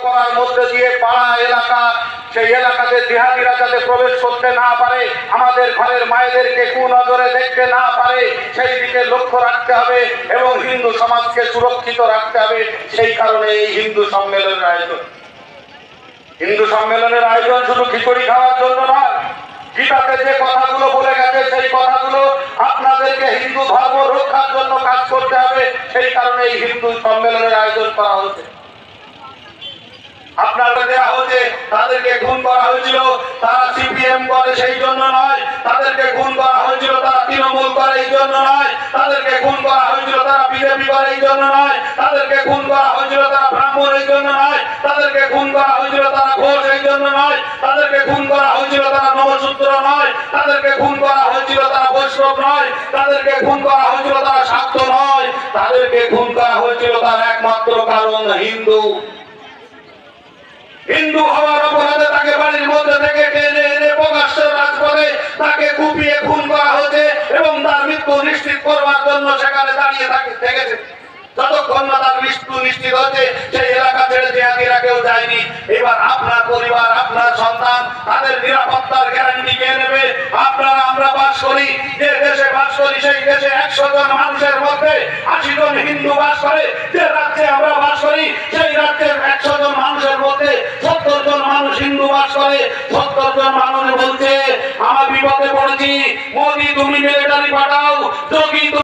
করার মধ্যে দিয়ে পাড়া এলাকা সেই এলাকাতে জিহাদিরা যাতে প্রবেশ করতে না পারে, আমাদের ঘরের মায়েদেরকে কুনজরে দেখতে না পারে, সেই দিকে লক্ষ্য রাখতে হবে এবং হিন্দু সমাজকে সুরক্ষিত রাখতে হবে। সেই কারণে এই হিন্দু সম্মেলনের আয়োজন। হিন্দু সম্মেলনের আয়োজন শুধু খিচুড়ি খাওয়ার জন্য নয়, গীতাতে যে কথাগুলো বলে গেছে সেই কথাগুলো আপনাদেরকে হিন্দু ধর্ম রক্ষার জন্য কাজ করতে হবে। সেই কারণে এই হিন্দু সম্মেলনের আয়োজন করা হয়েছে। আপনাদের দেওয়া হয়েছে তাদেরকে খুন করা হয়েছিল তারা সিপিএম করে সেই জন্য নয়, তাদেরকে খুন করা হয়েছিল তারা তৃণমূল করে এই জন্য নয়, তাদেরকে খুন করা হয়েছিল তারা বিজেপি করে এই জন্য নয়, তাদেরকে খুন করা হয়েছিল তারা ব্রাহ্মণ এই জন্য নয়, তাদেরকে খুন করা হয়েছিল তারা ঘোষ এই জন্য নয়, তাদেরকে খুন করা হয়েছিল তারা নবসূত্র নয়, তাদেরকে খুন করা হয়েছিল তারা বৈষ্ণব নয়, তাদেরকে খুন করা হয়েছিল তারা শাক্ত নয়, তাদেরকে খুন করা হয়েছিল তার একমাত্র কারণ হিন্দু। হিন্দু হওয়ার অপরাধে তাকে বাড়ির মধ্যে থেকে টেনে এনে প্রকাশ্যে রাজপথে তাকে কুপিয়ে খুন করা হয়েছে এবং তার মৃত্যু নিশ্চিত করবার জন্য সেখানে দাঁড়িয়ে থেকেছে। যতক্ষণ না তার মৃত্যু নিশ্চিত হচ্ছে সেই এলাকা ছেড়ে জিহাদিরা কেউ যায়নি। এবার আপনার পরিবার, আপনার সন্তান, তাদের নিরাপত্তার গ্যারান্টি কে নেবে? আপনারা আমরা বাস করি যে দেশে বাস করি সেই দেশে 100 জন মানুষের মধ্যে 80 জন হিন্দু বাস করে। যে রাজ্যে আমরা বাস করি সেই রাজ্যের 100 জন মানুষের মধ্যে 70 জন মানুষ হিন্দু বাস করে। 70 জন মানুষ বলছে আমার বিপদে পড়েছি, মোদি তুমি মিলিটারি পাঠাও, যোগী